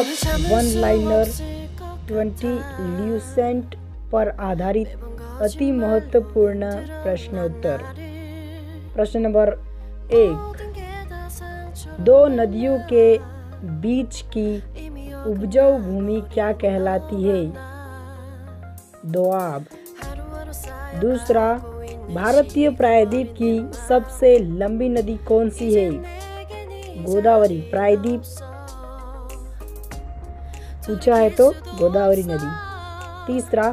Of one liner 20 Lucent पर आधारित अति महत्वपूर्ण प्रश्नोत्तर। प्रश्न नंबर 1, दो नदियों के बीच की उपजाऊ भूमि क्या कहलाती है? दोआब। दूसरा, भारतीय प्रायद्वीप की सबसे लंबी नदी कौन सी है? गोदावरी। प्रायद्वीप पूछा है तो गोदावरी नदी। तीसरा,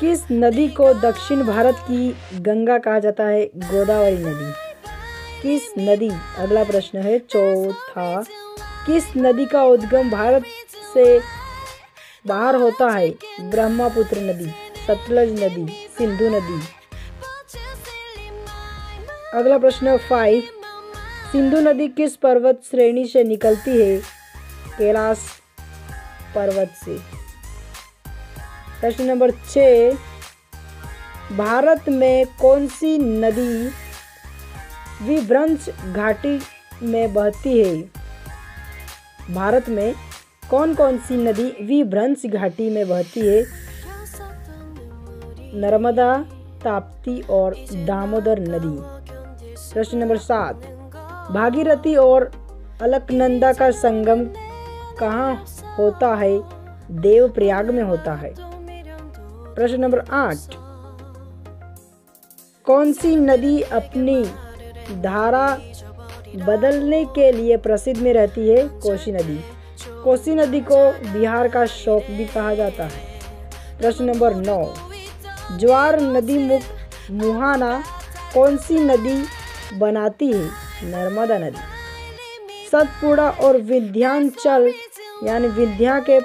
किस नदी को दक्षिण भारत की गंगा कहा जाता है? गोदावरी नदी। किस नदी, अगला प्रश्न है चौथा, किस नदी का उद्गम भारत से बाहर होता है? ब्रह्मपुत्र नदी, सतलज नदी, सिंधु नदी। अगला प्रश्न 5, सिंधु नदी किस पर्वत श्रेणी से निकलती है? कैलाश पर्वत से। प्रश्न नंबर 6, भारत में कौन सी नदी विभ्रंश घाटी में बहती है? भारत में कौन कौन सी नदी विभ्रंश घाटी में बहती है? नर्मदा, ताप्ती और दामोदर नदी। प्रश्न नंबर 7, भागीरथी और अलकनंदा का संगम कहाँ होता है? देवप्रयाग में होता है। प्रश्न नंबर 8, कौन सी नदी अपनी धारा बदलने के लिए प्रसिद्ध में रहती है? कोसी नदी। कोसी नदी को बिहार का शौक भी कहा जाता है। प्रश्न नंबर 9, ज्वार नदी मुख मुहाना कौन सी नदी बनाती है? नर्मदा नदी। सतपुड़ा और विंध्याचल यानी विंध्या के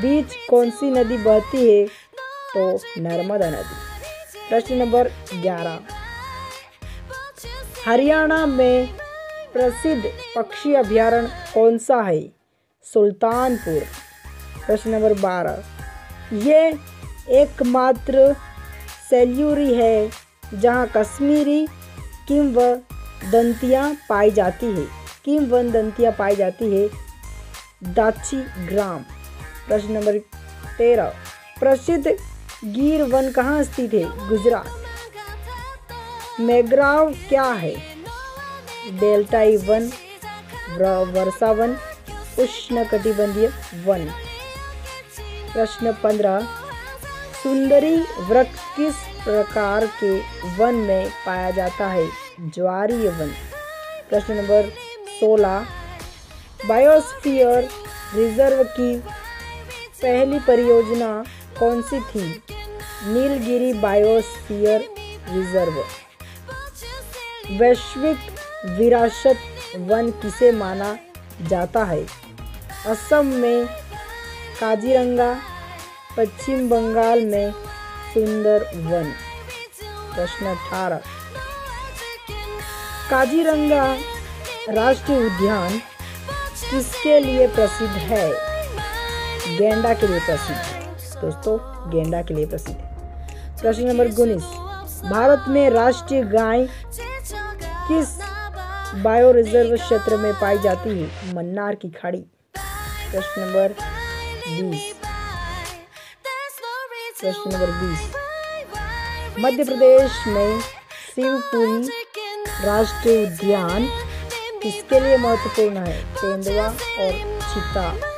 बीच कौन सी नदी बहती है? तो नर्मदा नदी। प्रश्न नंबर 11, हरियाणा में प्रसिद्ध पक्षी अभयारण्य कौन सा है? सुल्तानपुर। प्रश्न नंबर 12, ये एकमात्र सैलूरी है जहाँ कश्मीरी किंवदंतियाँ पाई जाती है। किंवदंतियाँ पाई जाती है दाची ग्राम। प्रश्न नंबर 13, प्रसिद्ध गिर वन कहाँ स्थित है? गुजरात। मैंग्रोव क्या है? डेल्टाई वन, वर्षा वन, उष्णकटिबंधीय वन। प्रश्न 15, सुंदरी वृक्ष किस प्रकार के वन में पाया जाता है? ज्वारीय वन। प्रश्न नंबर 16, बायोस्फीयर रिजर्व की पहली परियोजना कौन सी थी? Nilgiri biosphere reserve. वैश्विक विरासत वन किसे माना जाता है? असम में काजीरंगा, पश्चिम बंगाल में सुंदर वन। प्रश्न 18, काजीरंगा राष्ट्रीय उद्यान किसके लिए प्रसिद्ध है? गैंडा के लिए प्रसिद्ध है दोस्तों, गैंडा के लिए प्रसिद्ध है। प्रश्न नंबर 19, भारत में राष्ट्रीय गाय किस बायो रिजर्व क्षेत्र में पाई जाती है? मन्नार की खाड़ी। प्रश्न नंबर 20, प्रश्न नंबर 20, मध्य प्रदेश में शिवपुरी राष्ट्रीय उद्यान किसके लिए महत्वपूर्ण है? तेंदुआ और चीता।